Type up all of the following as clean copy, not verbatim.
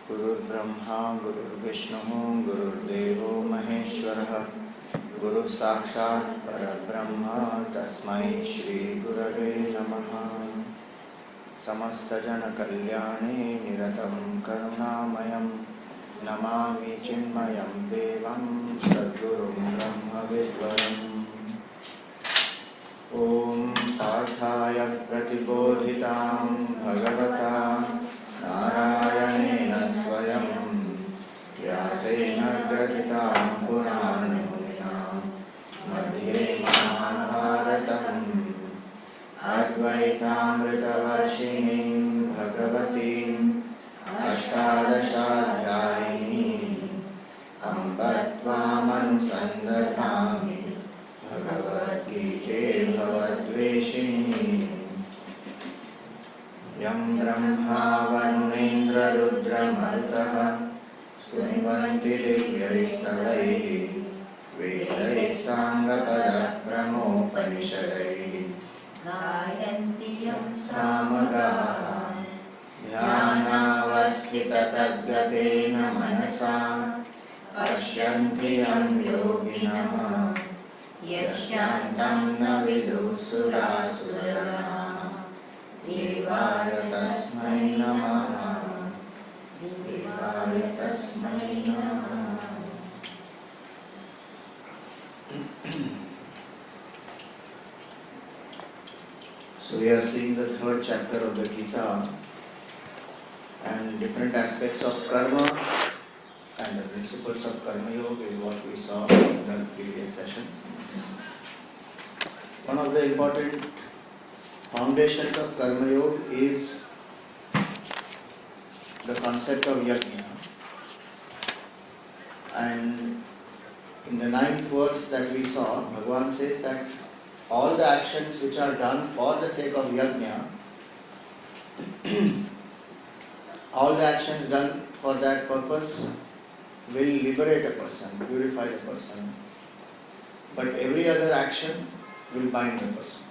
गुरुर्ब्रह्मा गुरुर्विष्णुः गुरुर्देवो महेश्वरः गुरुः साक्षात् परब्रह्म तस्मै श्रीगुरवे नमः। समस्तजनकल्याणे निरतं करुणामयं नमामि चिन्मयं देवं सद्गुरुं ब्रह्मविद्वरम्। ॐ पार्थाय प्रतिबोधितां भगवता नारायणेन स्वयं व्यासेन ग्रथितां पुराणमुनिना मध्ये महाभारतम् अद्वैतामृतवर्षिणीं भगवतीम् अष्टादशाध्यायिनीम् अम्ब त्वामनुसन्दधामि भगवद्गीते भवद्वेषिणी। यं ब्रह्मा वरुणेन्द्ररुद्रमरुतः स्तुवन्ति दिव्यैस्तवैः वेदैः साङ्गपदक्रमोपनिषदैः गायन्ति यं सामगाः ध्यानावस्थिततद्गतेन मनसा पश्यन्ति यं योगिनः यस्यान्तं न विदुःसुरासुराः। देवाय तस्मै नमः देवाय तस्मै नमः। So we are seeing the third chapter of the Gita and different aspects of karma and the principles of karma yoga is what we saw in the previous session. One of the important foundations of karma yoga is the concept of yajna, and in the 9th verse that we saw, Bhagavan says that all the actions which are done for the sake of yajna, all the actions done for that purpose will liberate a person, purify a person, but every other action will bind the person.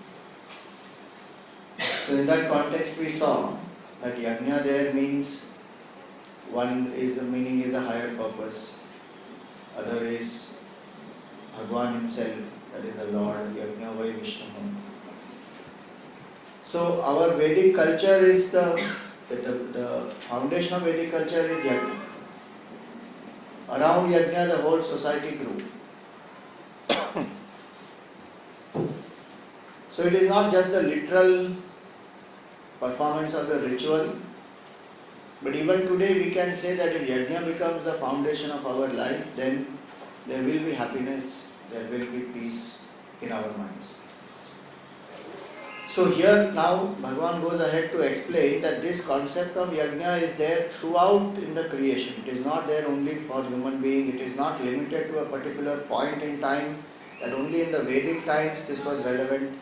So in that context we saw that yajna there means one is the meaning is the higher purpose, other is Bhagavan himself, that is the Lord, Yajna Vai Vishnu. So our Vedic culture is the foundation of Vedic culture is yajna. Around yajna the whole society grew. So it is not just the literal performance of the ritual, but even today we can say that if yajna becomes the foundation of our life, then there will be happiness, there will be peace in our minds. So here now Bhagavan goes ahead to explain that this concept of yajna is there throughout in the creation. It is not there only for human being, it is not limited to a particular point in time, that only in the Vedic times this was relevant.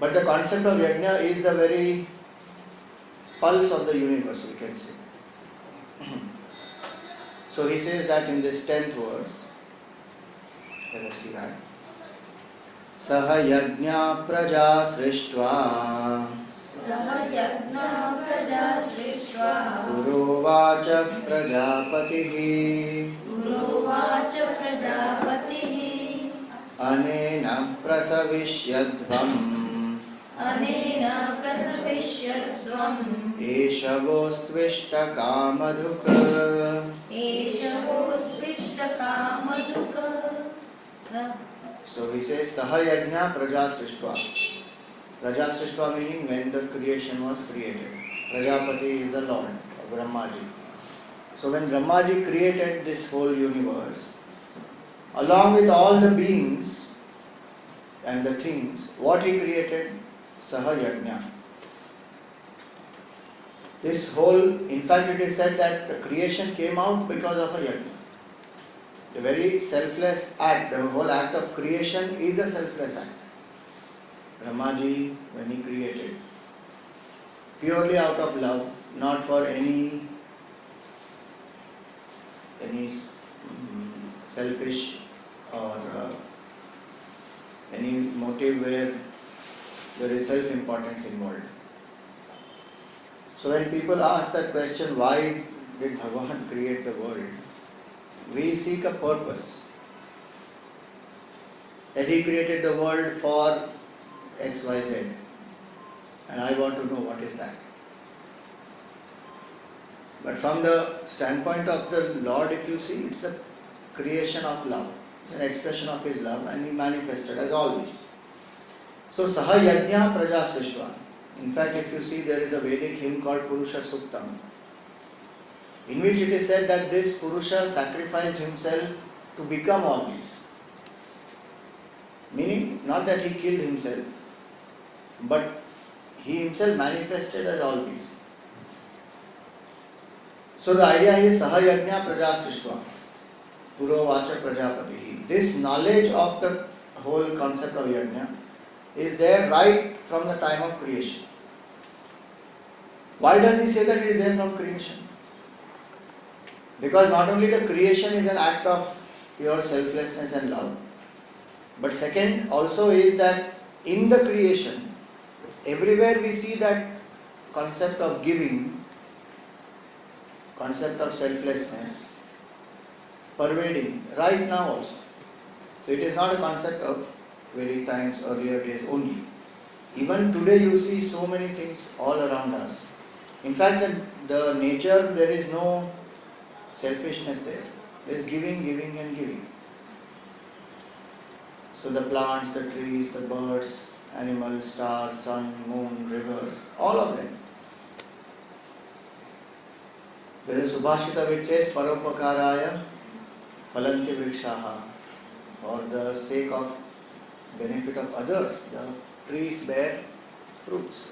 But the concept of yajna is the very pulse of the universe, we can say. So he says that in this 10th verse, let us see that. Saha yajna praja srishtva Gurovacha prajapatihi Anena prasavishyadvam Eshavostvishta kamadhuka. So he says Saha yajna praja srishtva. Praja srishtva meaning when the creation was created. Prajapati is the Lord of Brahmaji. So when Brahmaji created this whole universe, along with all the beings and the things, what he created? Saha yajna. This whole, in fact it is said that the creation came out because of a yajna. The very selfless act, the whole act of creation is a selfless act. Brahmaji, when he created, purely out of love, not for any selfish or any motive where there is self-importance involved. So when people ask that question, why did Bhagavan create the world? We seek a purpose. That he created the world for X, Y, Z. And I want to know what is that. But from the standpoint of the Lord, if you see, it's the creation of love. It's an expression of his love, and he manifested as always. So Saha Yajna Praja Srishtva. In fact, if you see, there is a Vedic hymn called Purusha Suktam, in which it is said that this Purusha sacrificed himself to become all this. Meaning, not that he killed himself, but he himself manifested as all this. So the idea is Saha Yajna Praja Srishtva, Purovacha Prajapati. This knowledge of the whole concept of Yajna is there right from the time of creation. Why does he say that it is there from creation? Because not only the creation is an act of pure selflessness and love, but second also is that in the creation, everywhere we see that concept of giving, concept of selflessness pervading right now also. So it is not a concept of Vedic times, earlier days only. Even today you see so many things all around us. In fact, the nature, there is no selfishness there. There is giving, giving and giving. So the plants, the trees, the birds, animals, stars, sun, moon, rivers, all of them. There is a Subhashita which says, Paropakaraya phalanti vrikshaha. For the sake of benefit of others, the trees bear fruits.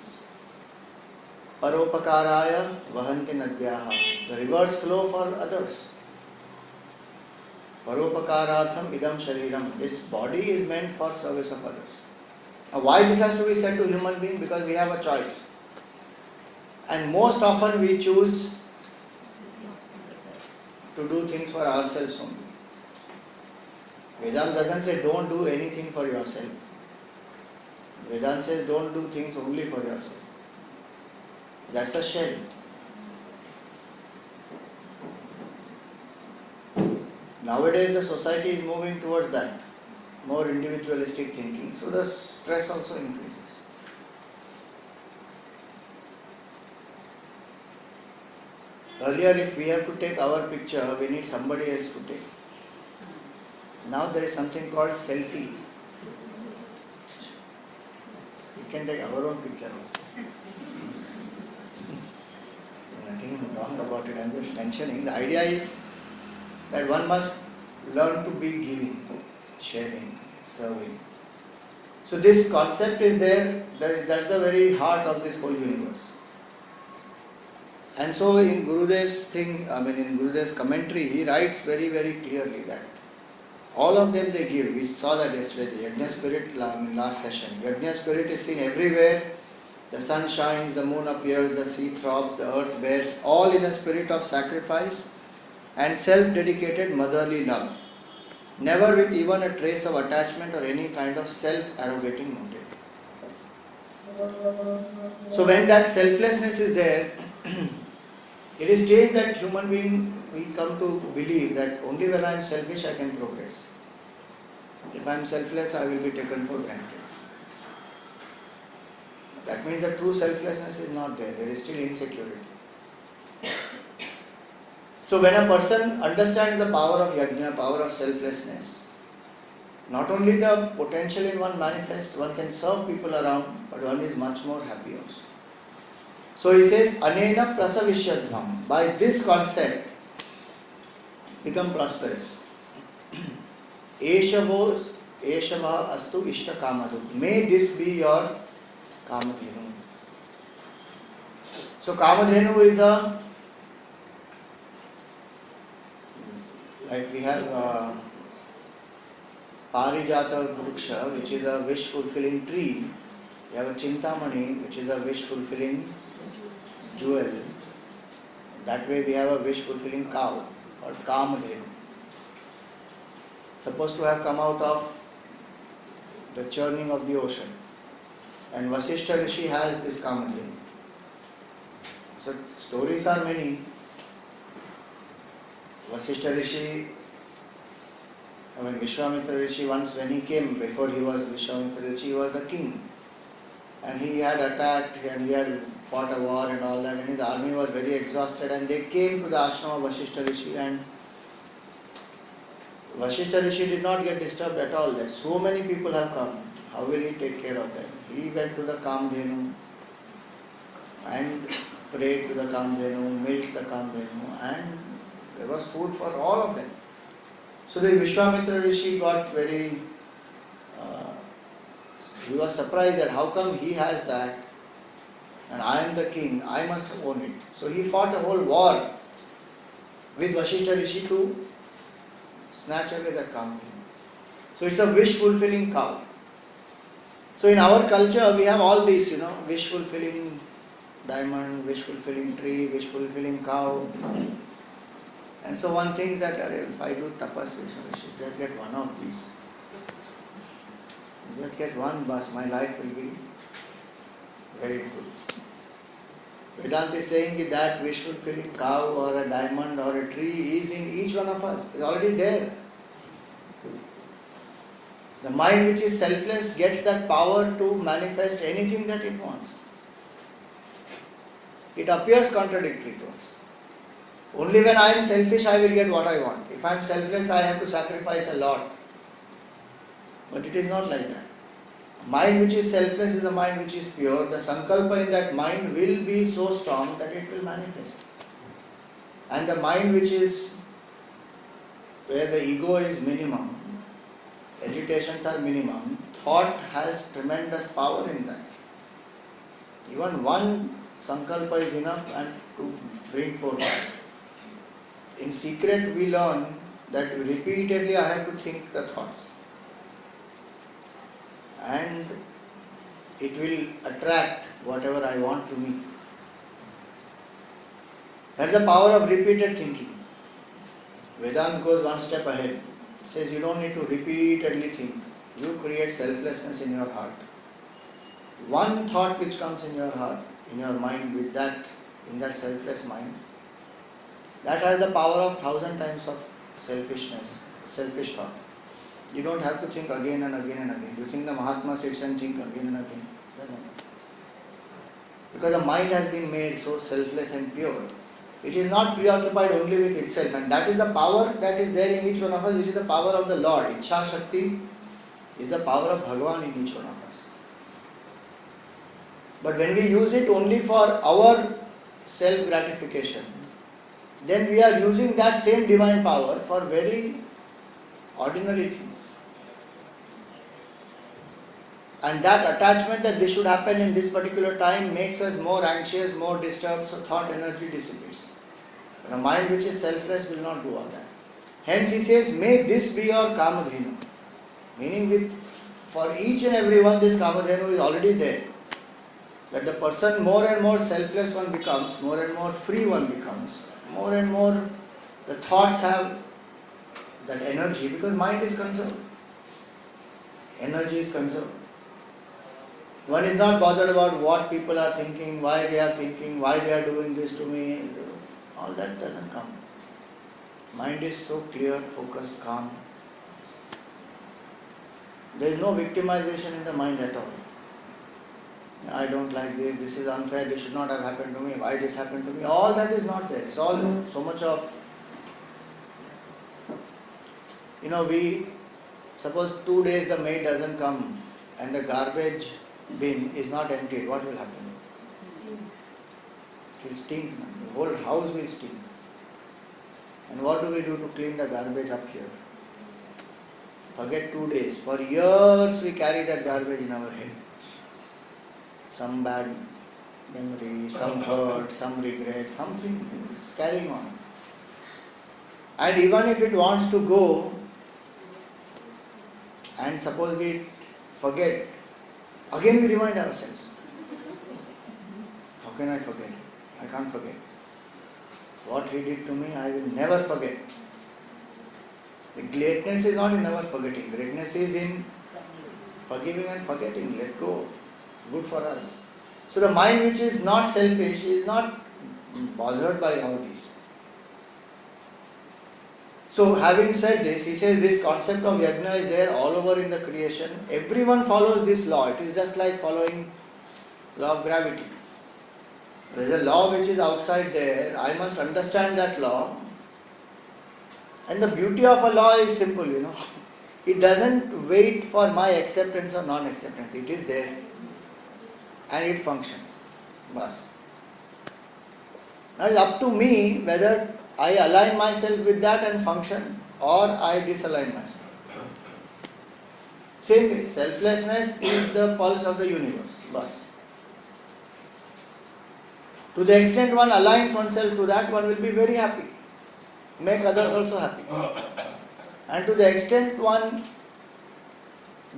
Paropakaraya vahanti nadyaha. The rivers flow for others. Paropakaratham idam shariram. This body is meant for service of others. Now why this has to be said to human being? Because we have a choice. And most often we choose to do things for ourselves only. Vedanta doesn't say don't do anything for yourself. Vedanta says don't do things only for yourself. That's a shell. Nowadays the society is moving towards that, more individualistic thinking, so the stress also increases. Earlier, if we have to take our picture, we need somebody else to take. Now there is something called selfie. We can take our own picture also. Nothing wrong about it, I am just mentioning. The idea is that one must learn to be giving, sharing, serving. So this concept is there, that's the very heart of this whole universe. And so in Gurudev's commentary, he writes very, very clearly that all of them they give. We saw that yesterday, the Yajna spirit last session. Yajna spirit is seen everywhere. The sun shines, the moon appears, the sea throbs, the earth bears, all in a spirit of sacrifice and self-dedicated motherly love. Never with even a trace of attachment or any kind of self-arrogating motive. So when that selflessness is there, it is strange that human being, we come to believe that only when I am selfish I can progress. If I am selfless, I will be taken for granted. That means the true selflessness is not there. There is still insecurity. So when a person understands the power of yajna, power of selflessness, not only the potential in one manifests, one can serve people around, but one is much more happy also. So he says, Anena prasavishyadvam. By this concept, become prosperous. Eshava astu ishta kamadhu. May this be your kamadhenu. So kamadhenu is like we have Parijata Vriksha, which is a wish-fulfilling tree. We have a Chintamani, which is a wish-fulfilling jewel. That way we have a wish-fulfilling cow called Kamadhenu. Supposed to have come out of the churning of the ocean. And Vasishtha Rishi has this Kamadhenu. So stories are many. Vasishtha Rishi, Vishwamitra Rishi, once when he came, before he was Vishwamitra Rishi, he was the king. And he had attacked and he had fought a war and all that, and his army was very exhausted, and they came to the ashram of Vasishtha Rishi, and Vasishtha Rishi did not get disturbed at all that so many people have come. How will he take care of them? He went to the Kamdhenu and prayed to the Kamdhenu, milked the Kamdhenu, and there was food for all of them. So the Vishwamitra Rishi got very, he was surprised that how come he has that and I am the king, I must own it. So he fought a whole war with Vasishtha Rishi to snatch away that Kamdhenu. So it's a wish fulfilling cow. So in our culture we have all these, wish fulfilling diamond, wish fulfilling tree, wish fulfilling cow. And so one thinks that if I do tapas, I should just get one of these. Just get one bus, my life will be very good. Vedanta is saying that wish fulfilling cow or a diamond or a tree is in each one of us. It's already there. The mind which is selfless gets that power to manifest anything that it wants. It appears contradictory to us. Only when I am selfish I will get what I want. If I am selfless I have to sacrifice a lot. But it is not like that. A mind which is selfless is a mind which is pure. The sankalpa in that mind will be so strong that it will manifest. And the mind which is where the ego is minimum, agitations are minimum, thought has tremendous power in that. Even one sankalpa is enough and to bring forth. In secret we learn that repeatedly I have to think the thoughts. And it will attract whatever I want to me. That's the power of repeated thinking. Vedanta goes one step ahead. It says you don't need to repeatedly think. You create selflessness in your heart. One thought which comes in your heart, in your mind, with that, in that selfless mind, that has the power of 1,000 times of selfishness, selfish thought. You don't have to think again and again and again. You think the Mahatma sits and think again and again. Because the mind has been made so selfless and pure. It is not preoccupied only with itself, and that is the power that is there in each one of us, which is the power of the Lord. Ichha Shakti is the power of Bhagavan in each one of us. But when we use it only for our self-gratification, then we are using that same divine power for very ordinary things. And that attachment that this should happen in this particular time makes us more anxious, more disturbed, so thought energy dissipates. But a mind which is selfless will not do all that. Hence he says, may this be your Kamadhenu. Meaning for each and every one this Kamadhenu is already there. That the person more and more selfless one becomes, more and more free one becomes, more and more the thoughts have that energy, because mind is conserved. Energy is conserved. One is not bothered about what people are thinking, why they are doing this to me. All that doesn't come. Mind is so clear, focused, calm. There is no victimization in the mind at all. I don't like this is unfair, this should not have happened to me, why this happened to me. All that is not there. It's all so much of, we suppose 2 days the maid doesn't come and the garbage bin is not emptied, what will happen? It will stink. The whole house will stink. And what do we do to clean the garbage up here? Forget 2 days. For years we carry that garbage in our head. Some bad memory, some hurt, some regret, something is carrying on. And even if it wants to go, and suppose we forget, again we remind ourselves. How can I forget? I can't forget. What he did to me, I will never forget. The greatness is not in never forgetting. Greatness is in forgiving and forgetting. Let go. Good for us. So the mind which is not selfish is not bothered by all these. So having said this, he says this concept of yajna is there all over in the creation. Everyone follows this law. It is just like following law of gravity. There is a law which is outside there. I must understand that law. And the beauty of a law is simple, It doesn't wait for my acceptance or non-acceptance. It is there. And it functions. Bas. Now it's up to me whether I align myself with that and function or I disalign myself. Same way, selflessness is the pulse of the universe. Bas. To the extent one aligns oneself to that, one will be very happy. Make others also happy. And to the extent one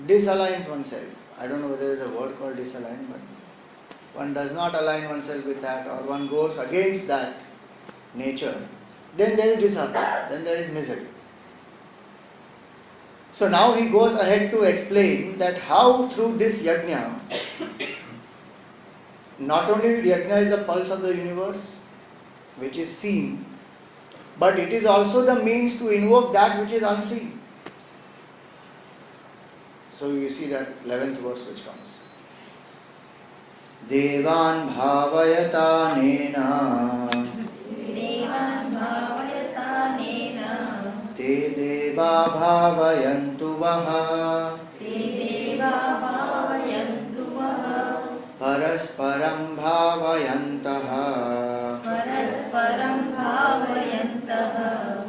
disaligns oneself, I don't know whether there is a word called disalign, but one does not align oneself with that or one goes against that nature, then there is disharmony, then there is misery. So now he goes ahead to explain that how through this yajna, not only yajna is the pulse of the universe, which is seen, but it is also the means to invoke that which is unseen. So you see that 11th verse which comes. Devan bhavayata nena te deva bhavayantu vaha parasparam bhavayantaha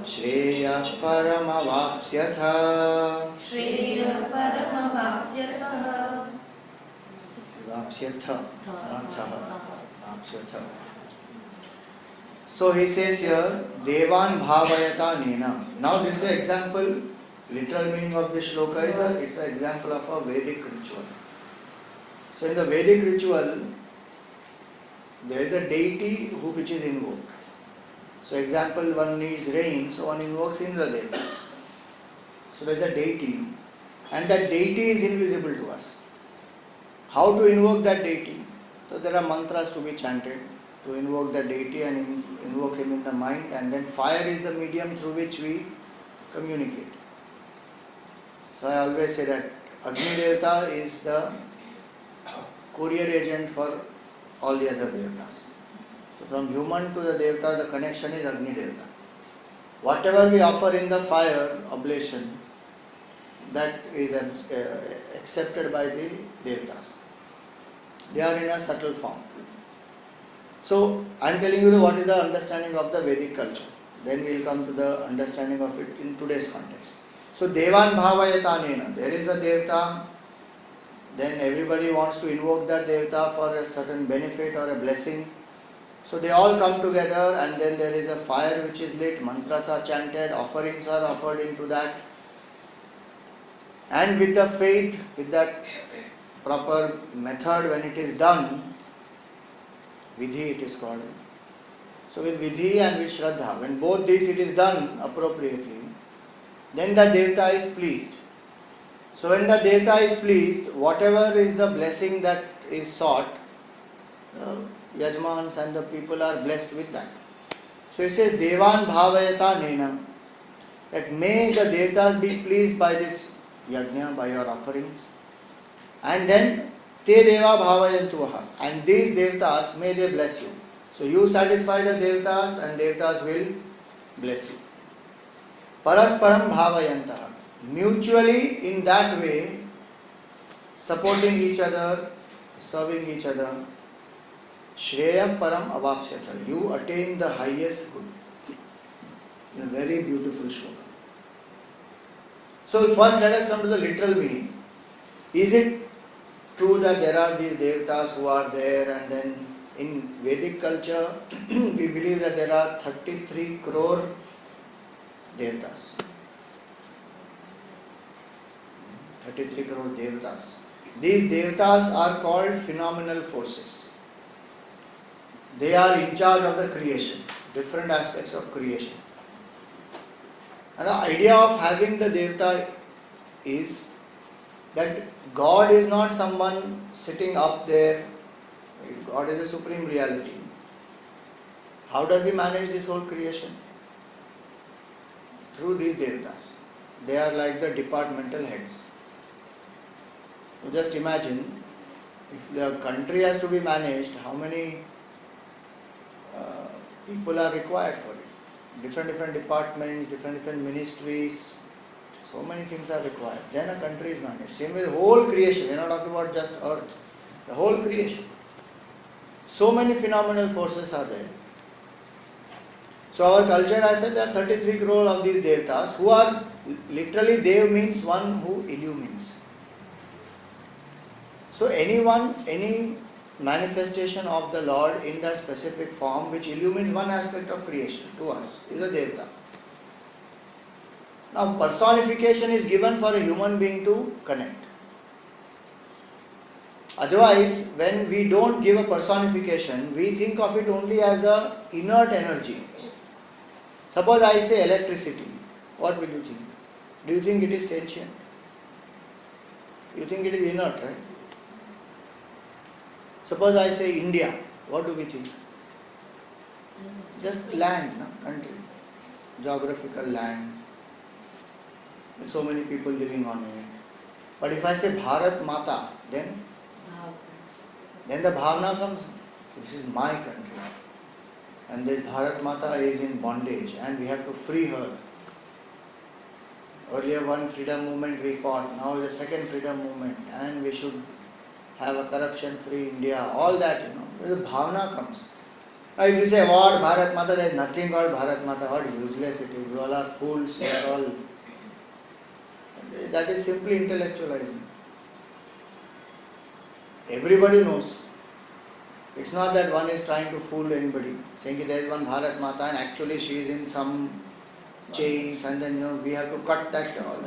Shreya paramavapsyatha. So he says here, Devan bhavayata nena. Now this is an example, literal meaning of this shloka is it's an example of a Vedic ritual. So in the Vedic ritual, there is a deity which is invoked. So example, one needs rain, so one invokes Indradeva. So there is a deity, and that deity is invisible to us. How to invoke that deity? So there are mantras to be chanted to invoke the deity and invoke him in the mind, and then fire is the medium through which we communicate. So I always say that Agni Devata is the courier agent for all the other devatas. So from human to the devata, the connection is Agni Devata. Whatever we offer in the fire oblation, that is accepted by the devatas. They are in a subtle form. So I am telling you what is the understanding of the Vedic culture. Then we will come to the understanding of it in today's context. So Devan bhavayata nena. There is a devata. Then everybody wants to invoke that devata for a certain benefit or a blessing. So they all come together, and then there is a fire which is lit, mantras are chanted, offerings are offered into that. And with the faith, with that proper method when it is done, vidhi it is called. So with vidhi and with shraddha, when both these it is done appropriately, then the devata is pleased. So when the devata is pleased, whatever is the blessing that is sought, Yajmans and the people are blessed with that. So it says Devan bhavayata nena, that may the devatas be pleased by this yajna, by your offerings. And then te deva bhavayantuvaha, and these devatas may they bless you. So you satisfy the devatas and devatas will bless you. Parasparam bhavayantaha, mutually in that way, supporting each other, serving each other. Shreya param avapsyata, you attain the highest good. A very beautiful shloka. So first let us come to the literal meaning. Is it true that there are these devatas who are there, and then in Vedic culture we believe that there are 33 crore devatas. 33 crore devatas. These devatas are called phenomenal forces. They are in charge of the creation, different aspects of creation. And the idea of having the devata is that God is not someone sitting up there. God is a supreme reality. How does he manage this whole creation? Through these devtas. They are like the departmental heads. You just imagine, if the country has to be managed, how many people are required for it? Different departments, different ministries, so many things are required. Then a country is managed. Same with the whole creation. We are not talking about just earth. The whole creation. So many phenomenal forces are there. So our culture, I said, there are 33 crore of these devtas who are literally, Dev means one who illumines. So anyone, any manifestation of the Lord in that specific form which illumines one aspect of creation to us is a devta. Now personification is given for a human being to connect. Otherwise, when we don't give a personification, we think of it only as a inert energy. Suppose I say electricity, what will you think? Do you think it is sentient? You think it is inert, right? Suppose I say India, what do we think? Just land, no? Country, geographical land, with so many people living on it. But if I say Bharat Mata, then the bhavana comes. This is my country, and this Bharat Mata is in bondage, and we have to free her. Earlier one freedom movement we fought, now the second freedom movement, and we should have a corruption-free India. All that, the bhavana comes. Now if you say what Bharat Mata, there is nothing called Bharat Mata. What useless it is. You all are fools. You are all. That is simply intellectualizing. Everybody knows. It's not that one is trying to fool anybody, saying that there is one Bharat Mata and actually she is in some chains, and then we have to cut that all.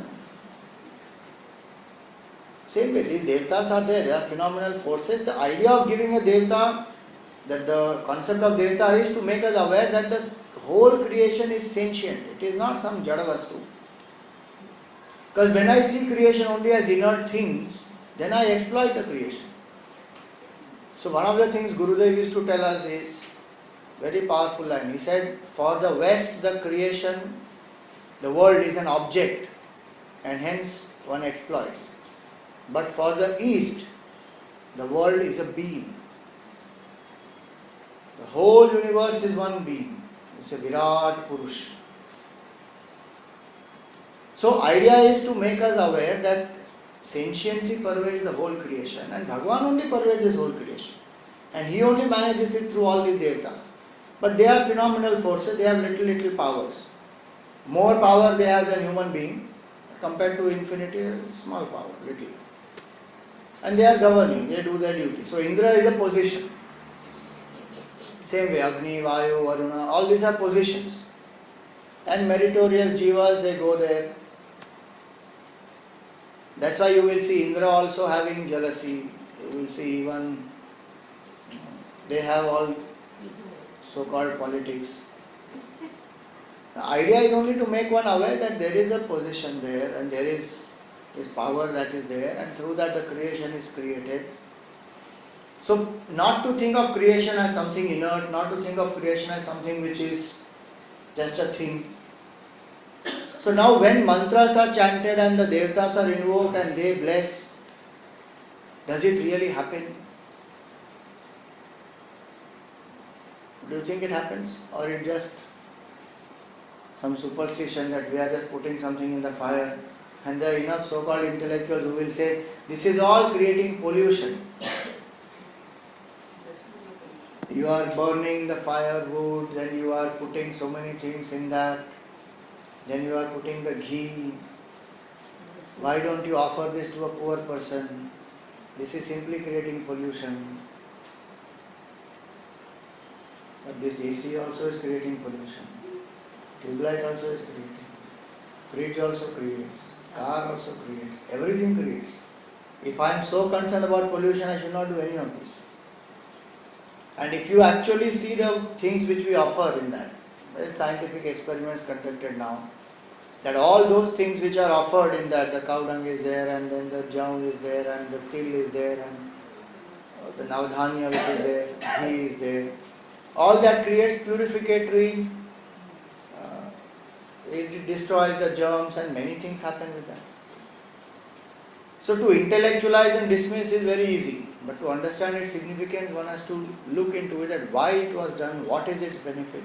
Same way, these devtas are there. They are phenomenal forces. The idea of giving a devta, that the concept of devta is to make us aware that the whole creation is sentient. It is not some jadavastu. Because when I see creation only as inert things, then I exploit the creation. So one of the things Gurudev used to tell us is very powerful line. He said, for the West, the creation, the world is an object, and hence one exploits. But for the East, the world is a being. The whole universe is one being. It's a Virat Purush. So idea is to make us aware that sentiency pervades the whole creation, and Bhagavan only pervades this whole creation. And he only manages it through all these devtas. But they are phenomenal forces, they have little powers. More power they have than human being, compared to infinity, small power, little. And they are governing, they do their duty. So Indra is a position. Same way, Agni, Vayu, Varuna, all these are positions. And meritorious jivas, they go there. That's why you will see Indra also having jealousy. You will see even, they have all so-called politics. The idea is only to make one aware that there is a position there and there is power that is there, and through that the creation is created. So not to think of creation as something inert, not to think of creation as something which is just a thing. So now when mantras are chanted and the devtas are invoked and they bless, does it really happen? Do you think it happens? Or it just some superstition that we are just putting something in the fire, and there are enough so-called intellectuals who will say this is all creating pollution. You are burning the firewood, then you are putting so many things in that, then you are putting the ghee. Why don't you offer this to a poor person? This is simply creating pollution. But this AC also is creating pollution. Tubelight also is creating. Fridge also creates. Car also creates. Everything creates. If I am so concerned about pollution, I should not do any of this. And if you actually see the things which we offer in that, there are scientific experiments conducted now, that all those things which are offered in that, the cow dung is there, and then the jaw is there, and the til is there, and the navdhanya which is there, ghee is there, all that creates purificatory, it destroys the germs and many things happen with that. So to intellectualize and dismiss is very easy, but to understand its significance one has to look into it and why it was done, what is its benefit.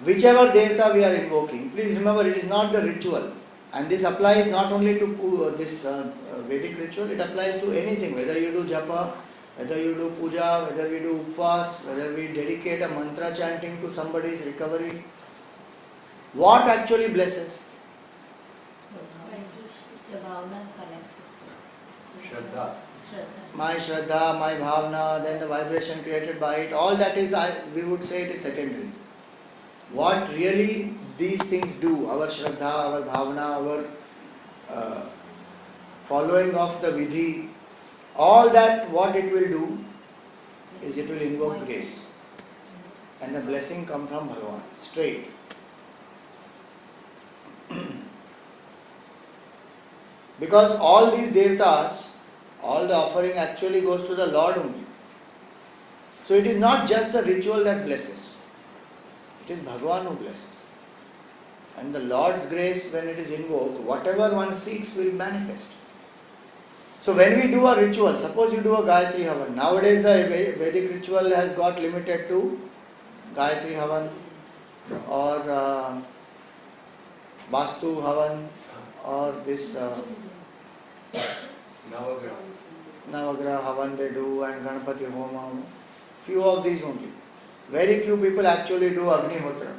Whichever devata we are invoking, please remember it is not the ritual, and this applies not only to this Vedic ritual, it applies to anything, whether you do japa, whether you do puja, whether we do upvas, whether we dedicate a mantra chanting to somebody's recovery. What actually blesses? The bhavana connect. Shraddha. My Shraddha, my Bhavana, then the vibration created by it, all that is, we would say it is secondary. What really these things do, our Shraddha, our Bhavana, our following of the Vidhi, all that what it will do is it will invoke grace. And the blessing comes from Bhagavan, straight. Because all these devatas, all the offering actually goes to the Lord only. So it is not just the ritual that blesses. It is Bhagavan who blesses. And the Lord's grace, when it is invoked, whatever one seeks will manifest. So when we do a ritual, suppose you do a Gayatri Havan. Nowadays the Vedic ritual has got limited to Gayatri Havan or Vastu Havan or this Navagraha Havan they do and Ganpati Homa. Few of these only. Very few people actually do Agnihotra,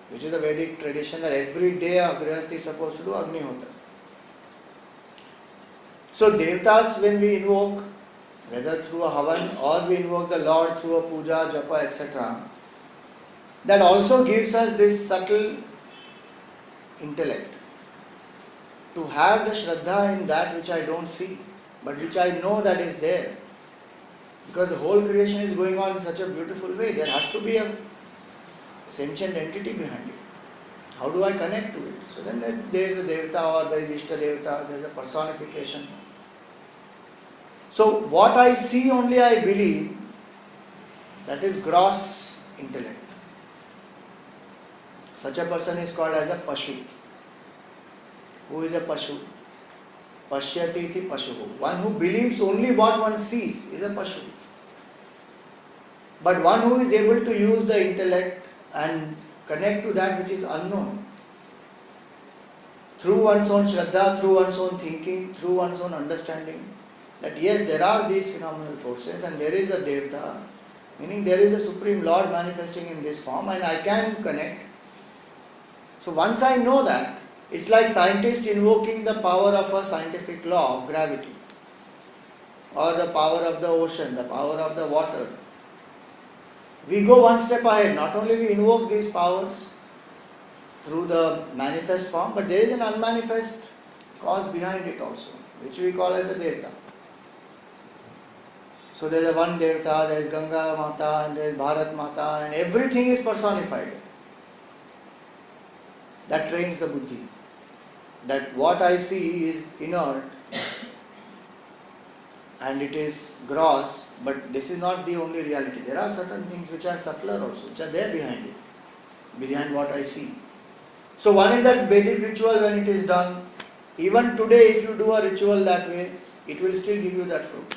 which is the Vedic tradition that every day a Grihastha is supposed to do Agnihotra. So Devatas, when we invoke, whether through a Havan or we invoke the Lord through a Puja, Japa, etc., that also gives us this subtle intellect to have the Shraddha in that which I don't see, but which I know that is there. Because the whole creation is going on in such a beautiful way, there has to be a sentient entity behind it. How do I connect to it? So then there is a Devata or there is Ishta Devata, there is a personification. So what I see only I believe, that is gross intellect. Such a person is called as a Pashu. Who is a Pashu? Pashyati iti Pashuhu. One who believes only what one sees is a Pashu. But one who is able to use the intellect and connect to that which is unknown, through one's own Shraddha, through one's own thinking, through one's own understanding, that yes, there are these phenomenal forces and there is a Devata, meaning there is a Supreme Lord manifesting in this form and I can connect. So once I know that, it's like scientists invoking the power of a scientific law of gravity or the power of the ocean, the power of the water. We go one step ahead. Not only we invoke these powers through the manifest form, but there is an unmanifest cause behind it also, which we call as a Devata. So there is a one Devata, there is Ganga Mata and there is Bharat Mata and everything is personified. That trains the buddhi. That what I see is inert and it is gross, but this is not the only reality. There are certain things which are subtler also, which are there behind it, behind what I see. So one is that Vedic ritual when it is done, even today if you do a ritual that way, it will still give you that fruit.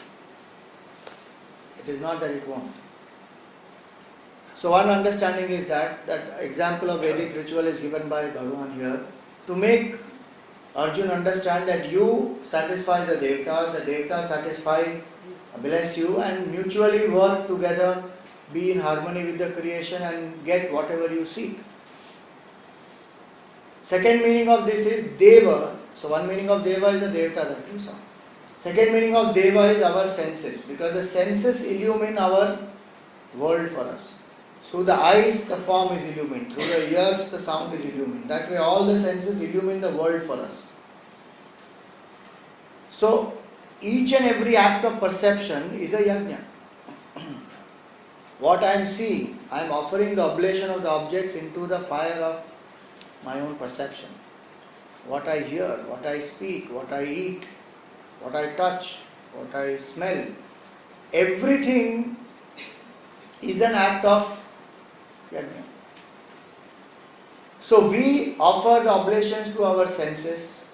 It is not that it won't. So one understanding is that example of Vedic ritual is given by Bhagavan here to make Arjuna understand that you satisfy the Devatas, the Devatas satisfy, bless you and mutually work together, be in harmony with the creation and get whatever you seek. Second meaning of this is Deva. So one meaning of Deva is the Devata that you saw. Second meaning of Deva is our senses, because the senses illumine our world for us. Through the eyes, the form is illumined. Through the ears, the sound is illumined. That way all the senses illumine the world for us. So each and every act of perception is a yajna. What I am seeing, I am offering the oblation of the objects into the fire of my own perception. What I hear, what I speak, what I eat, what I touch, what I smell, everything is an act of yajna. So we offer the oblations to our senses.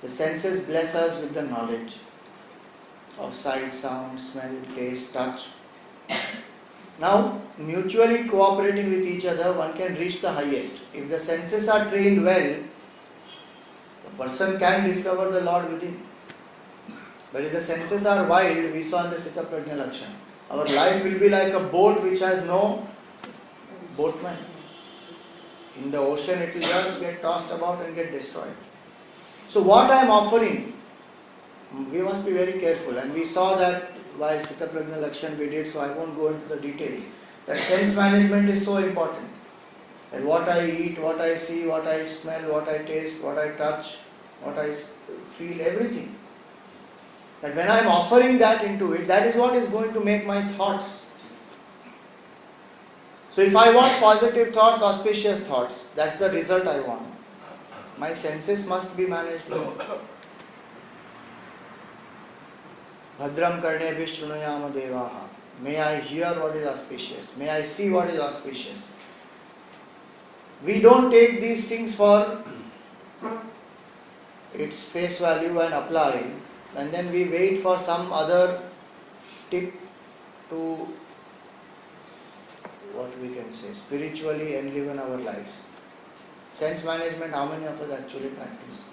The senses bless us with the knowledge of sight, sound, smell, taste, touch. Now, mutually cooperating with each other, one can reach the highest. If the senses are trained well, the person can discover the Lord within. But if the senses are wild, we saw in the Sthita Prajna Lakshana, our life will be like a boat which has no boatman. In the ocean, it will just get tossed about and get destroyed. So what I am offering, we must be very careful. And we saw that while Sthita Prajna Lakshana we did, so I won't go into the details. That sense management is so important. That what I eat, what I see, what I smell, what I taste, what I touch, what I feel, everything. That when I am offering that into it, that is what is going to make my thoughts. So if I want positive thoughts, auspicious thoughts, that's the result I want. My senses must be managed well. Bhadram karnebhi shrunuyama devaha. May I hear what is auspicious. May I see what is auspicious. We don't take these things for its face value and apply, and then we wait for some other tip to, what we can say, spiritually enliven our lives. Sense management, how many of us actually practice?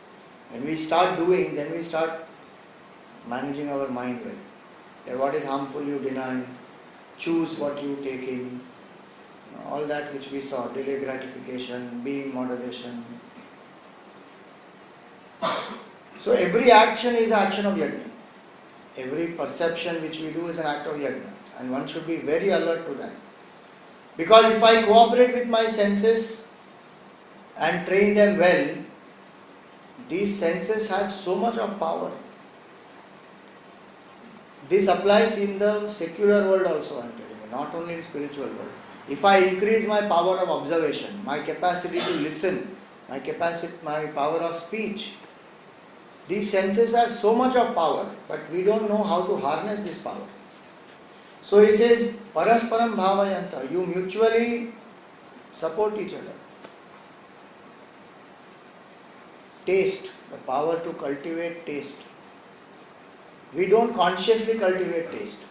When we start doing, then we start managing our mind well. That what is harmful you deny, choose what you take in, all that which we saw, delay gratification, be in moderation. So every action is an action of yajna. Every perception which we do is an act of yajna. And one should be very alert to that. Because if I cooperate with my senses and train them well, these senses have so much of power. This applies in the secular world also, I am telling you, not only in spiritual world. If I increase my power of observation, my capacity to listen, my power of speech, these senses have so much of power, but we don't know how to harness this power. So he says, parasparam bhavayanta, you mutually support each other. Taste, the power to cultivate taste. We don't consciously cultivate taste.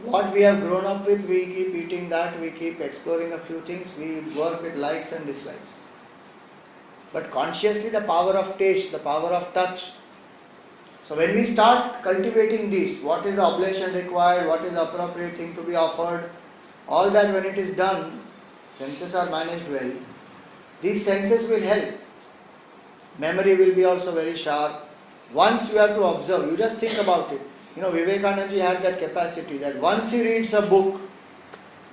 What we have grown up with, we keep eating that, we keep exploring a few things, we work with likes and dislikes. But consciously the power of taste, the power of touch. So when we start cultivating this, what is the oblation required, what is the appropriate thing to be offered, all that when it is done, senses are managed well. These senses will help. Memory will be also very sharp. Once you have to observe, you just think about it. You know, Vivekananda ji had that capacity that once he reads a book,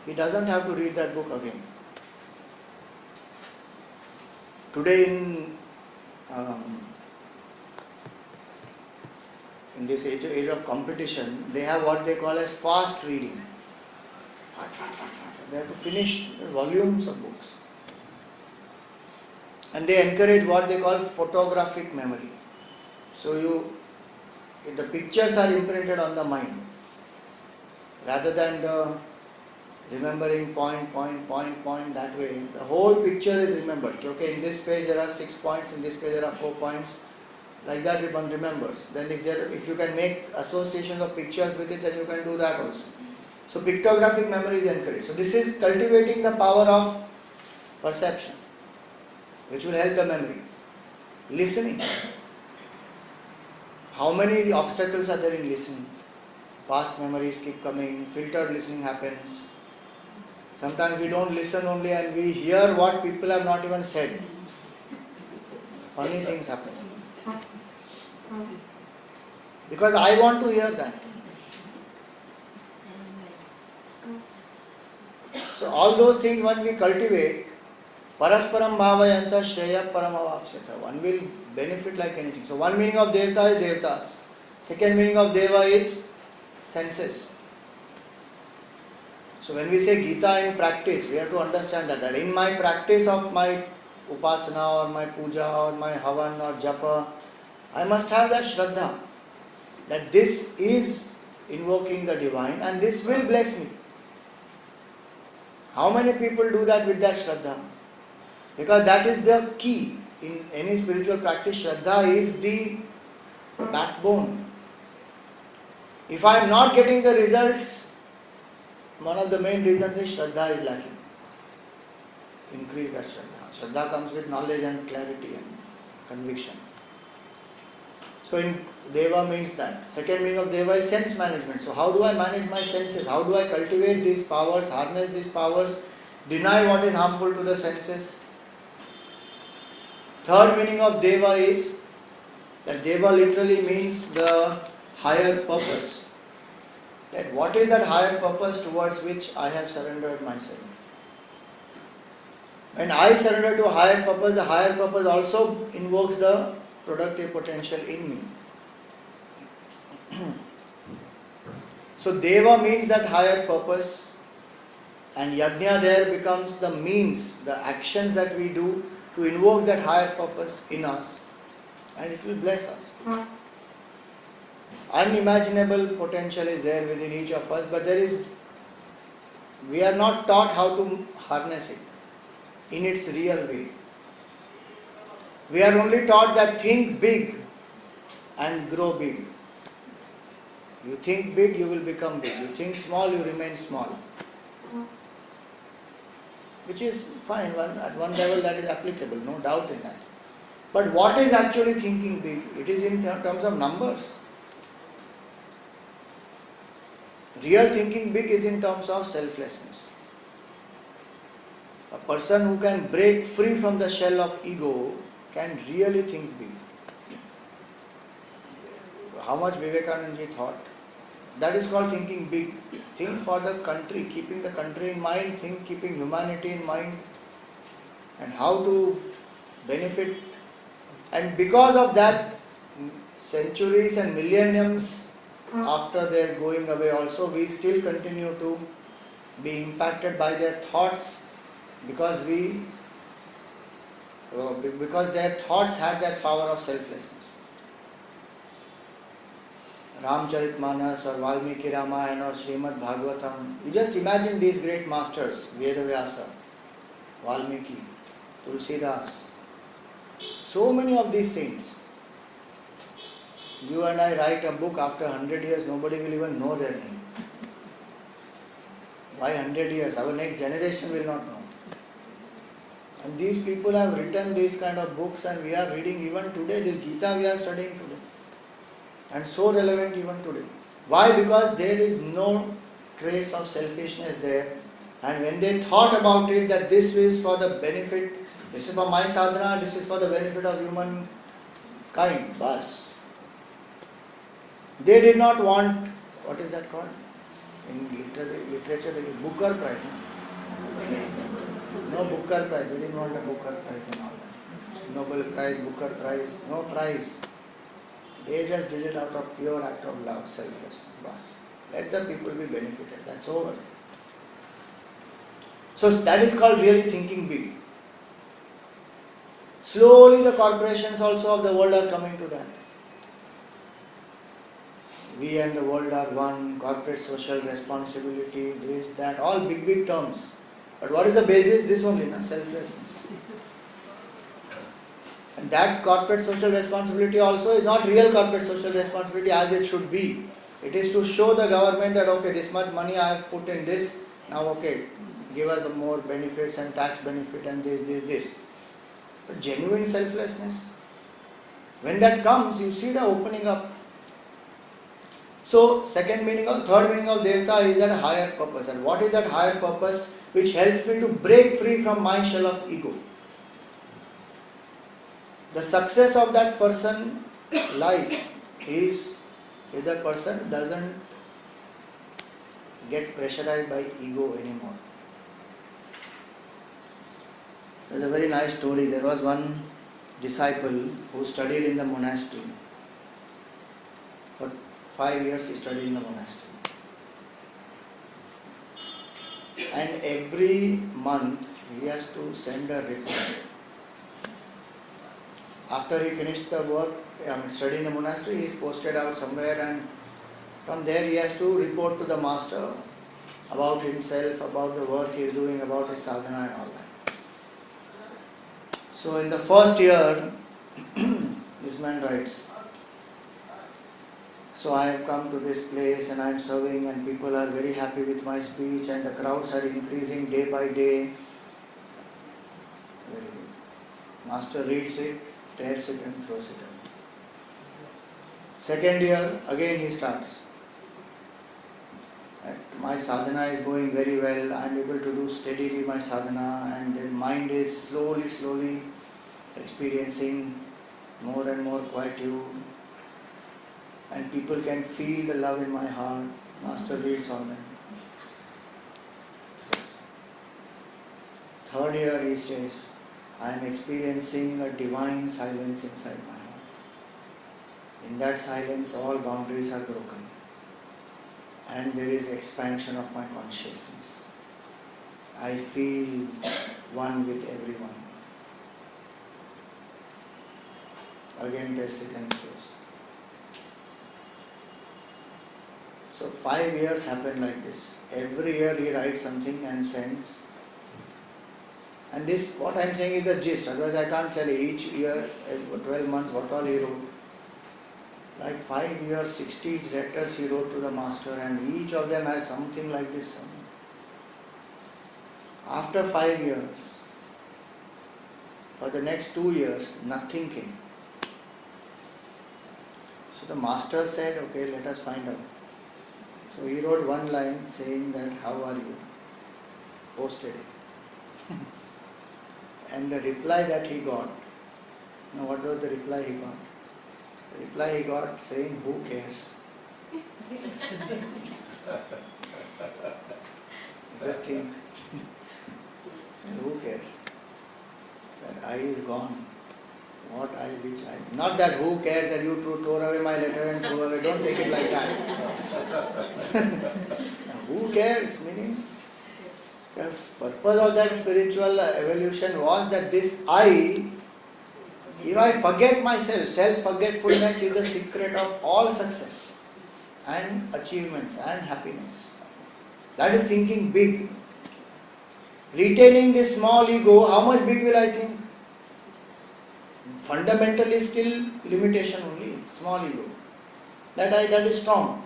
he doesn't have to read that book again. Today in this age of competition, they have what they call as fast reading. They have to finish volumes of books. And they encourage what they call photographic memory. So the pictures are imprinted on the mind. Rather than remembering point that way, the whole picture is remembered. Okay, in this page there are 6 points, in this page there are 4 points. Like that one remembers. Then if you can make associations of pictures with it, then you can do that also. So pictographic memory is encouraged. So this is cultivating the power of perception, which will help the memory. Listening. How many obstacles are there in listening? Past memories keep coming, filtered listening happens. Sometimes we don't listen only and we hear what people have not even said. Funny things happen. Because I want to hear that. So all those things when we cultivate, parasparam bhavayanta shreya paramavapseta. One will benefit like anything. So one meaning of devta is devtas. Second meaning of deva is senses. So when we say Gita in practice, we have to understand that in my practice of my upasana or my puja or my havan or japa, I must have that shraddha that this is invoking the divine, and this will bless me. How many people do that with that Shraddha? Because that is the key. In any spiritual practice, Shraddha is the backbone. If I am not getting the results, one of the main reasons is Shraddha is lacking. Increase that Shraddha. Shraddha comes with knowledge and clarity and conviction. So in Deva means that. Second meaning of Deva is sense management. So how do I manage my senses? How do I cultivate these powers, harness these powers, deny what is harmful to the senses? Third meaning of Deva is that Deva literally means the higher purpose. That what is that higher purpose towards which I have surrendered myself? When I surrender to a higher purpose, the higher purpose also invokes the productive potential in me. So Deva means that higher purpose, and Yajna there becomes the means, the actions that we do to invoke that higher purpose in us, and it will bless us. Unimaginable potential is there within each of us, but we are not taught how to harness it in its real way. We are only taught that think big and grow big. You think big, you will become big. You think small, you remain small. Which is fine, at one level that is applicable, no doubt in that. But what is actually thinking big? It is in terms of numbers. Real thinking big is in terms of selflessness. A person who can break free from the shell of ego can really think big. How much Vivekananda ji thought? That is called thinking big. Think for the country, keeping the country in mind, keeping humanity in mind, and how to benefit. And because of that, centuries and millenniums after their going away also, we still continue to be impacted by their thoughts, because their thoughts had that power of selflessness. Ramcharitmanas or Valmiki Ramayana or Srimad Bhagavatam. You just imagine these great masters, Vedavyasa, Valmiki, Tulsidas, so many of these saints. You and I write a book, after 100 years nobody will even know their name. Why 100 years? Our next generation will not know. And these people have written these kind of books, and we are reading even today. This Gita we are studying today. And so relevant even today. Why? Because there is no trace of selfishness there. And when they thought about it, that this is for the benefit, this is for my sadhana, this is for the benefit of humankind, bas. They did not want, what is that called? In literature, Booker Prize. No Booker Prize, they didn't want a Booker Prize and all that. Nobel Prize, Booker Prize, no prize. They just did it out of pure act of love, selfless. Bas. Let the people be benefited. That's over. So that is called really thinking big. Slowly the corporations also of the world are coming to that. We and the world are one, corporate social responsibility, this, that, all big terms. But what is the basis? This only, selflessness. And that corporate social responsibility also is not real corporate social responsibility as it should be. It is to show the government that, okay, this much money I have put in this, now okay, give us more benefits and tax benefit and this. But genuine selflessness, when that comes, you see the opening up. So, third meaning of Devta is that higher purpose. And what is that higher purpose? Which helps me to break free from my shell of ego. The success of that person's life is if the person doesn't get pressurized by ego anymore. There's a very nice story. There was one disciple who studied in the monastery. For 5 years he studied in the monastery. And every month he has to send a report. After he finished the work, studying in the monastery, he is posted out somewhere, and From there he has to report to the master about himself, about the work he is doing, about his sadhana and all that. So in the first year, this man writes, so I have come to this place and I am serving and people are very happy with my speech and the crowds are increasing day by day. Very good. Master reads it, tears it and throws it out. Second year, again he starts. My sadhana is going very well, I am able to do steadily my sadhana and the mind is slowly experiencing more and more quietude and people can feel the love in my heart. Master reads all that. Third year he says, I am experiencing a divine silence inside my heart. In that silence all boundaries are broken and there is expansion of my consciousness. I feel one with everyone. Again tells it and close. So 5 years happened like this. Every year he writes something and sends. And this, what I am saying is the gist, otherwise I can't tell you each year, 12 months, what all he wrote. Like 5 years, 60 letters he wrote to the master and each of them has something like this. After 5 years, for the next 2 years, nothing came. So the master said, okay, let us find out. So he wrote one line saying that, how are you? Posted it. And the reply that he got, now what was the reply he got? The reply he got saying, who cares? Just think. Who cares? That I is gone. What I, which I. Not that who cares that you tore away my letter and threw away. Don't take it like that. Who cares? Meaning, the purpose of that spiritual evolution was that this I, if I forget myself, self-forgetfulness is the secret of all success and achievements and happiness. That is thinking big. Retaining this small ego, how much big will I think? Fundamentally still limitation only, small ego. That is strong.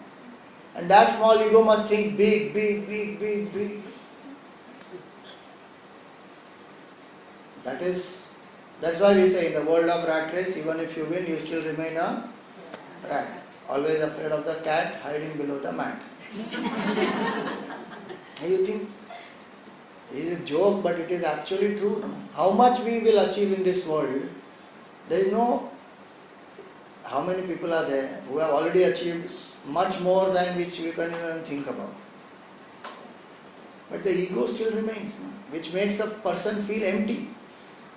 And that small ego must think big. That's why we say in the world of rat race, even if you win, you still remain a rat. Always afraid of the cat hiding below the mat. You think it is a joke, but it is actually true. No? How much we will achieve in this world, there is no, how many people are there who have already achieved much more than which we can even think about. But the ego still remains, no? Which makes a person feel empty.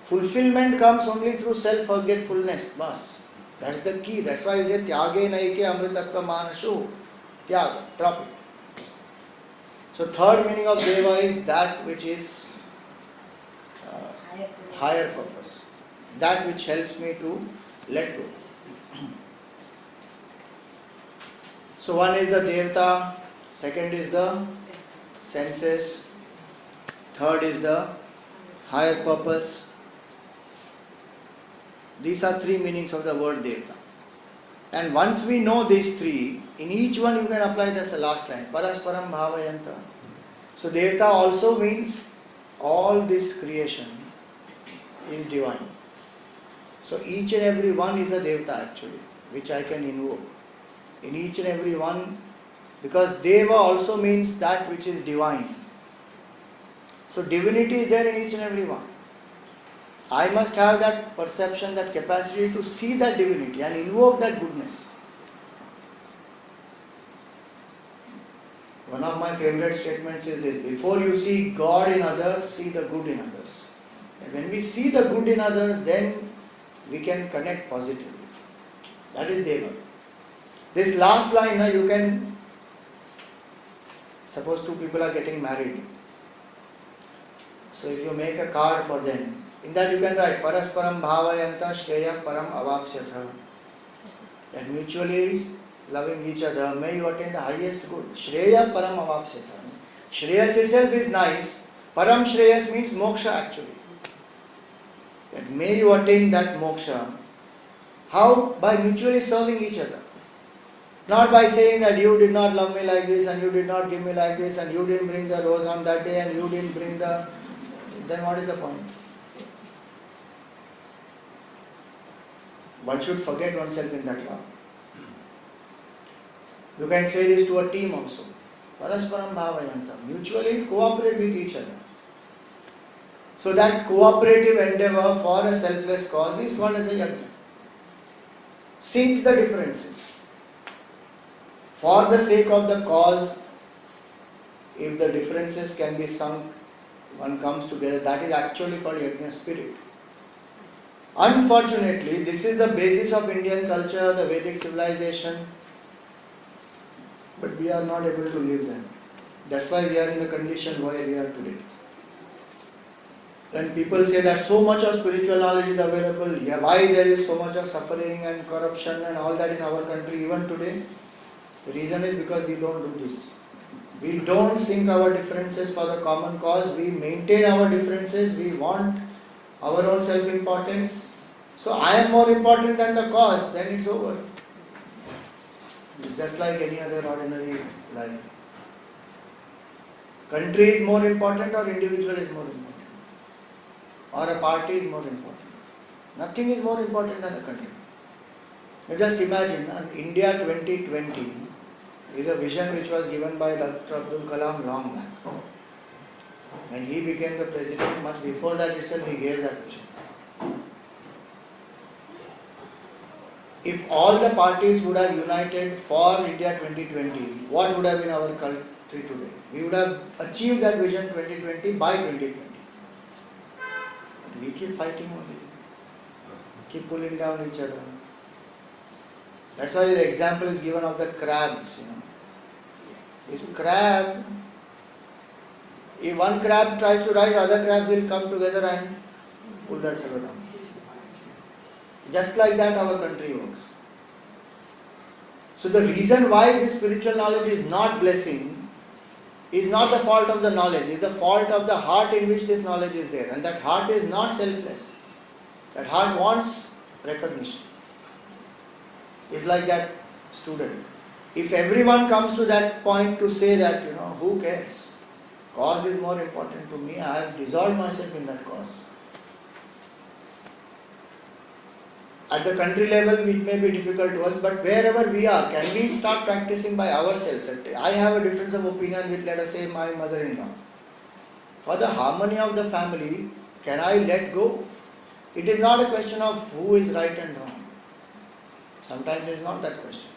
Fulfillment comes only through self-forgetfulness. Bas. That's the key. That's why we say, Tyage naike amritatva manashu. Tyag. Drop it. So third meaning of Deva is that which is higher purpose. That which helps me to let go. So one is the Devta, second is the senses, third is the higher purpose. These are three meanings of the word Devta. And once we know these three, in each one you can apply this last line, Parasparam Bhavayanta. So Devta also means all this creation is divine. So each and every one is a Devta actually, which I can invoke. In each and every one, because Deva also means that which is divine. So divinity is there in each and every one. I must have that perception, that capacity to see that divinity and invoke that goodness. One of my favorite statements is this: before you see God in others, see the good in others. And when we see the good in others, then we can connect positively. That is Deva. This last line, you can, suppose two people are getting married. So if you make a card for them, in that you can write Parasparam Bhavayanta Shreya Param Avapsyatha. That mutually loving each other, may you attain the highest good. Shreya param avapseta. Shreyas itself is nice. Param Shreyas means moksha actually. That may you attain that moksha. How? By mutually serving each other. Not by saying that you did not love me like this and you did not give me like this and you didn't bring the rose on that day and you didn't bring the... Then what is the point? One should forget oneself in that love. You can say this to a team also. Parasparam bhavayanta. Mutually cooperate with each other. So that cooperative endeavor for a selfless cause is called as a yajna. Sink the differences. For the sake of the cause, if the differences can be sunk, one comes together, that is actually called yajna spirit. Unfortunately, this is the basis of Indian culture, the Vedic civilization, but we are not able to live there. That's why we are in the condition where we are today. When people say that so much of spiritual knowledge is available, why there is so much of suffering and corruption and all that in our country even today? The reason is because we don't do this. We don't sink our differences for the common cause. We maintain our differences. We want our own self-importance. So I am more important than the cause, then it's over. It's just like any other ordinary life. Country is more important or individual is more important? Or a party is more important? Nothing is more important than a country. Now just imagine, India 2020 is a vision which was given by Dr. Abdul Kalam long back. When he became the president, much before that itself he gave that vision. If all the parties would have united for India 2020, what would have been our country today? We would have achieved that vision 2020 by 2020. We keep fighting only. Keep pulling down each other. That's why the example is given of the crabs. This crab, if one crab tries to rise, other crabs will come together and pull that fellow down. Just like that our country works. So the reason why this spiritual knowledge is not blessing is not the fault of the knowledge, it's the fault of the heart in which this knowledge is there. And that heart is not selfless. That heart wants recognition. It's like that student. If everyone comes to that point to say that, who cares? Cause is more important to me. I have dissolved myself in that cause. At the country level, it may be difficult to us, but wherever we are, can we start practicing by ourselves? I have a difference of opinion with, let us say, my mother-in-law. For the harmony of the family, can I let go? It is not a question of who is right and wrong. Sometimes it is not that question.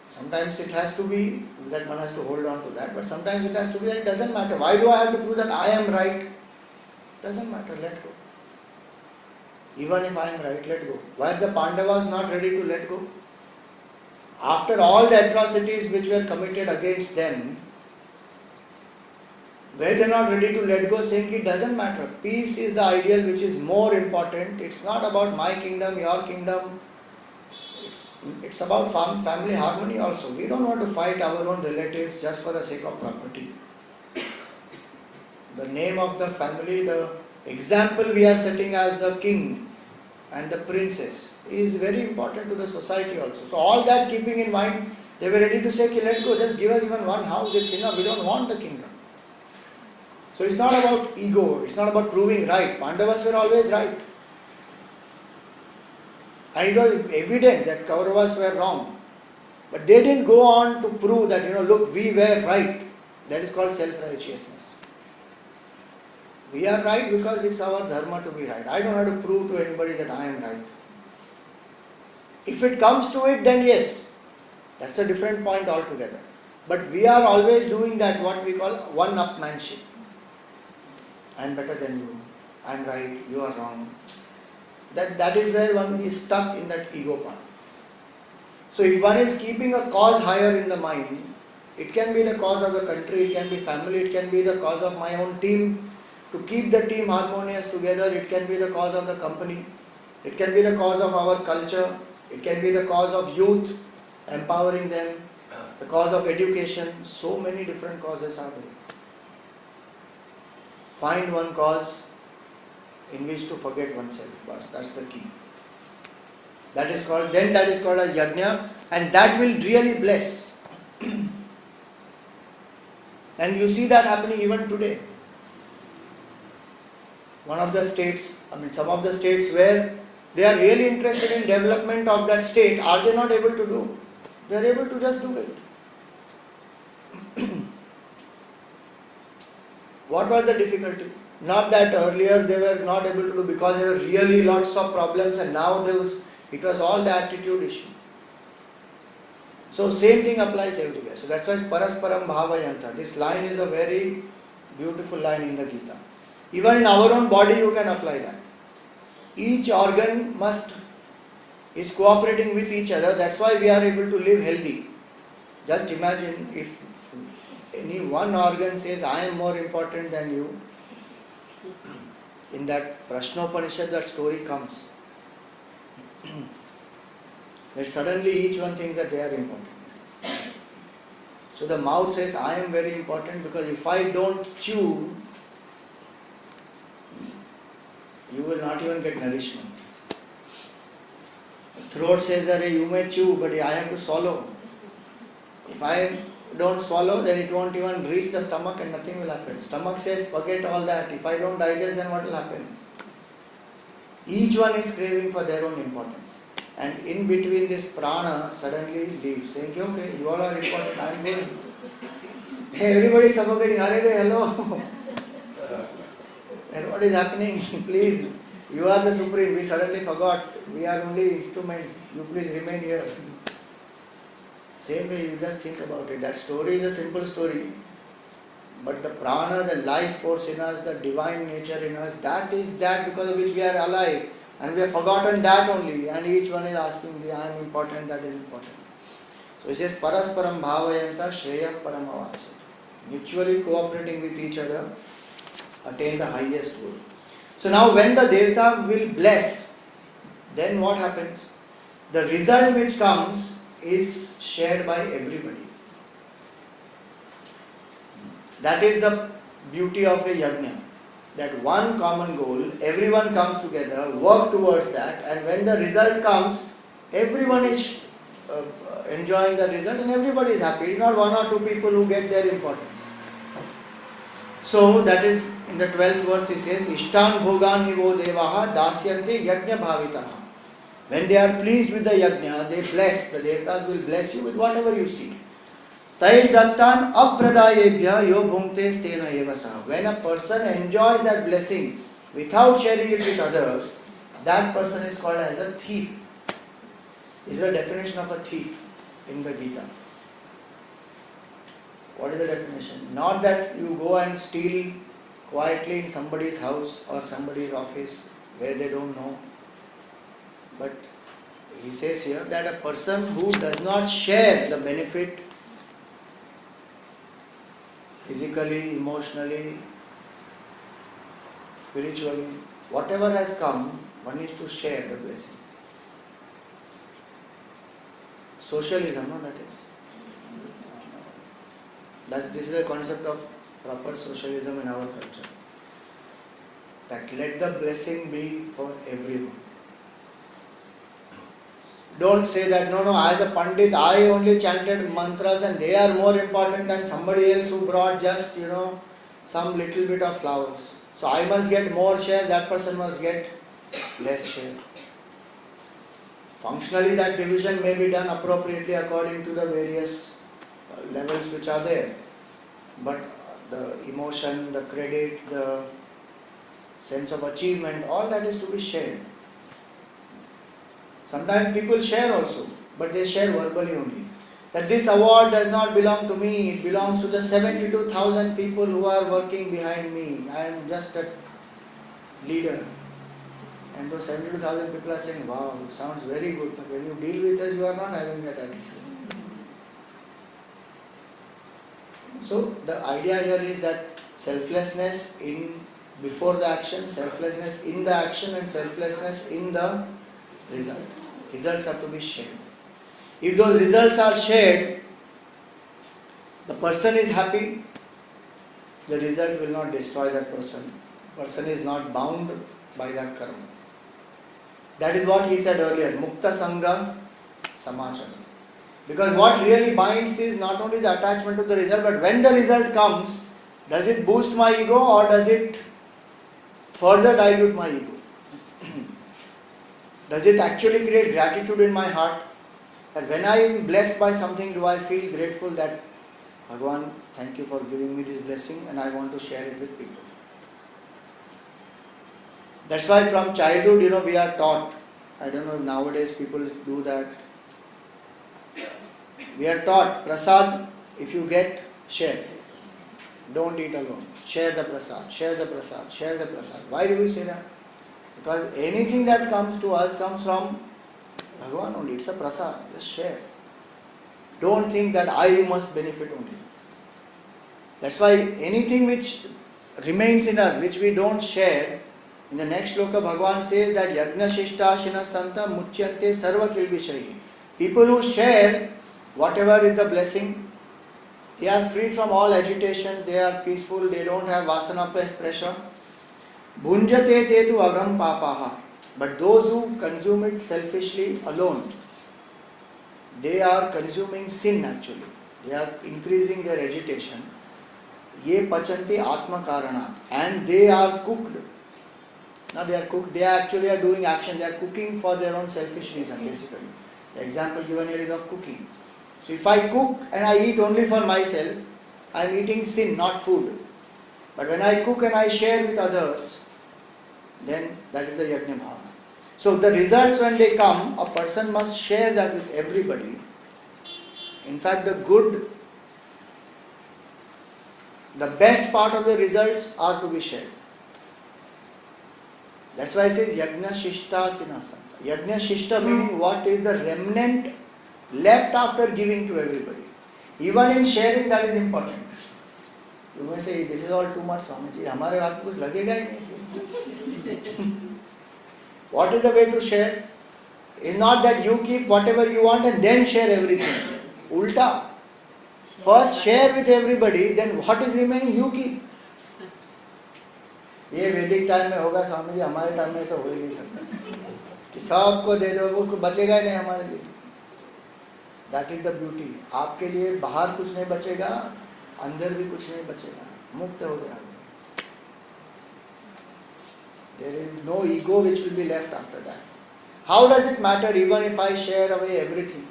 Sometimes it has to be that one has to hold on to that, but sometimes it has to be that it doesn't matter. Why do I have to prove that I am right? Doesn't matter, let go. Even if I am right, let go. Why are the Pandavas not ready to let go? After all the atrocities which were committed against them, were they not ready to let go, saying it doesn't matter. Peace is the ideal which is more important. It's not about my kingdom, your kingdom. It's about family harmony also. We don't want to fight our own relatives just for the sake of property. The name of the family, the example we are setting as the king and the princess is very important to the society also. So all that keeping in mind, they were ready to say, okay, let go, just give us even one house, it's enough, we don't want the kingdom. So it's not about ego, it's not about proving right. Pandavas were always right. And it was evident that Kauravas were wrong. But they didn't go on to prove that, look, we were right. That is called self-righteousness. We are right because it's our dharma to be right. I don't have to prove to anybody that I am right. If it comes to it, then yes, that's a different point altogether. But we are always doing that, what we call one-upmanship. I am better than you. I am right, you are wrong. That is where one is stuck in that ego part. So if one is keeping a cause higher in the mind, it can be the cause of the country, it can be family, it can be the cause of my own team. To keep the team harmonious together, it can be the cause of the company, it can be the cause of our culture, It can be the cause of youth, empowering them, the cause of education. So many different causes are there. Find one cause in which to forget oneself. Bas, that's the key. That is called as yajna, and that will really bless. And you see that happening even today. Some of the states where they are really interested in development of that state, are they not able to do? They are able to just do it. What was the difficulty? Not that earlier they were not able to do because there were really lots of problems, and now it was all the attitude issue. So same thing applies everywhere. So that's why parasparam bhavayanta. This line is a very beautiful line in the Gita. Even in our own body you can apply that. Each organ is cooperating with each other. That's why we are able to live healthy. Just imagine if any one organ says, I am more important than you. In that Prashnopanishad, that story comes. That suddenly each one thinks that they are important. So the mouth says, I am very important because if I don't chew, you will not even get nourishment. The throat says that you may chew, but I have to swallow. If I don't swallow, then it won't even reach the stomach and nothing will happen. Stomach says, forget all that. If I don't digest, then what will happen? Each one is craving for their own importance. And in between this prana suddenly leaves, saying, okay, you all are important, I am going. Hey, everybody is suffocating. Hello. And what is happening? Please, you are the supreme. We suddenly forgot. We are only instruments. You please remain here. Same way, you just think about it. That story is a simple story. But the prana, the life force in us, the divine nature in us, that is that because of which we are alive. And we have forgotten that only. And each one is asking, I am important, that is important. So it says, parasparam bhavayanta shreya paramavachati. Mutually cooperating with each other, attain the highest good. So now when the Devata will bless, then what happens? The result which comes is shared by everybody. That is the beauty of a yajna. That one common goal, everyone comes together, work towards that, and when the result comes, everyone is enjoying the result and everybody is happy. It's not one or two people who get their importance. So that is in the 12th verse he says, Ishtan bhogan hivo devaha dasyante yajna bhavitaha. When they are pleased with the yajna, they bless, the devatas will bless you with whatever you seek. Tair dattan apradayebhya yo bhungte stena evasa. When a person enjoys that blessing without sharing it with others, that person is called as a thief. This is the definition of a thief in the Gita. What is the definition? Not that you go and steal quietly in somebody's house or somebody's office where they don't know. But he says here that a person who does not share the benefit physically, emotionally, spiritually, whatever has come, one needs to share the blessing. Socialism, no, that is. This is the concept of proper socialism in our culture. That let the blessing be for everyone. Don't say that, no, as a Pandit, I only chanted mantras and they are more important than somebody else who brought just, some little bit of flowers. So I must get more share, that person must get less share. Functionally, that division may be done appropriately according to the various levels which are there. But the emotion, the credit, the sense of achievement, all that is to be shared. Sometimes people share also, but they share verbally only. That this award does not belong to me, it belongs to the 72,000 people who are working behind me. I am just a leader. And those 72,000 people are saying, wow, it sounds very good, but when you deal with us, you are not having that attitude. So the idea here is that selflessness before the action, selflessness in the action, and selflessness in the result. Results have to be shared. If those results are shared, the person is happy, the result will not destroy that person. Person is not bound by that karma. That is what he said earlier, Mukta Sangha Samachara. Because what really binds is not only the attachment to the result, but when the result comes, does it boost my ego or does it further dilute my ego? Does it actually create gratitude in my heart? That when I am blessed by something, do I feel grateful that Bhagavan, thank you for giving me this blessing and I want to share it with people. That's why from childhood, we are taught. I don't know if nowadays people do that. We are taught, prasad, if you get, share. Don't eat alone. Share the prasad, share the prasad, share the prasad. Why do we say that? Because anything that comes to us comes from Bhagavan only. It's a prasad. Just share. Don't think that I must benefit only. That's why anything which remains in us, which we don't share, in the next shloka Bhagavan says that Yajna Shishta Shina Santa Muchyante Sarva Kilvishayi. People who share whatever is the blessing, they are freed from all agitation, they are peaceful, they don't have vasana pressure. Bhunjate te tu agam papaha. But those who consume it selfishly alone, they are consuming sin actually. They are increasing their agitation. Ye pachanti atma karanat. And they are cooked. Now they are cooked, they actually are doing action, they are cooking for their own selfish reason basically. The example given here is of cooking. So if I cook and I eat only for myself, I am eating sin, not food. But when I cook and I share with others, then that is the yajna bhavana. So the results when they come, a person must share that with everybody. In fact, the best part of the results are to be shared. That's why it says Yajna Shishta Sinasanta. Yajna Shishta meaning what is the remnant left after giving to everybody. Even in sharing, that is important. You may say, this is all too much, Swamiji. हमारे हाथ कुछ लगेगा ही नहीं. What is the way to share? It's not that you keep whatever you want and then share everything. Ulta. First share with everybody, then what is remaining you keep. ये वैदिक time में होगा स्वामी जी, हमारे टाइम में तो हो ही नहीं सकता कि सबको दे दो, वो बचेगा ही नहीं हमारे लिए. That is the beauty. आपके लिए बाहर कुछ नहीं बचेगा, अंदर भी कुछ नहीं बचेगा, मुक्त हो गया. There is no ego which will be left after that. How does it matter even if I share away everything?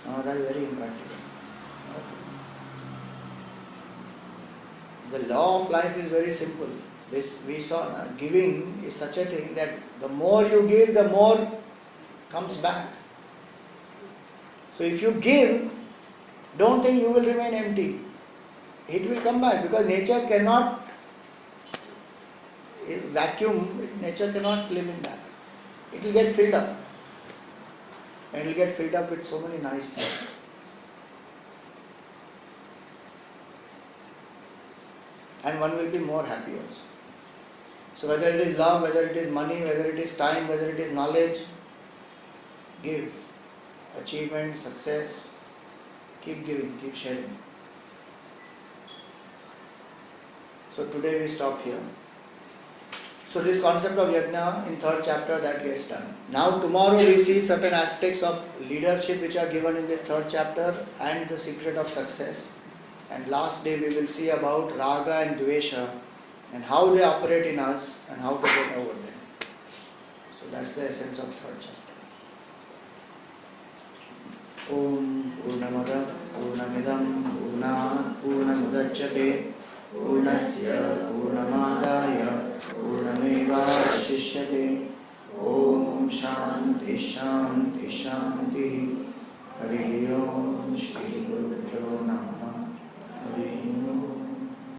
No, that is very impractical. The law of life is very simple. This we saw. Giving is such a thing that the more you give, the more comes back. So if you give, don't think you will remain empty. It will come back because nature cannot vacuum. Nature cannot live in that. It will get filled up. And it will get filled up with so many nice things. And one will be more happy also. So whether it is love, whether it is money, whether it is time, whether it is knowledge, give. Achievement, success, keep giving, keep sharing. So today we stop here. So this concept of yajna in 3rd chapter, that gets done. Now tomorrow we see certain aspects of leadership which are given in this 3rd chapter and the secret of success. And last day we will see about raga and dvesha and how they operate in us and how to get over them. So that's the essence of 3rd chapter. Om Purnamada Purnamidam Purnat Purnamudachyate Purnasya Purnamadaya Purnameva Shishyate. Om Shanti Shanti Shanti. Hari Om Shri Gurubhyo Namaha.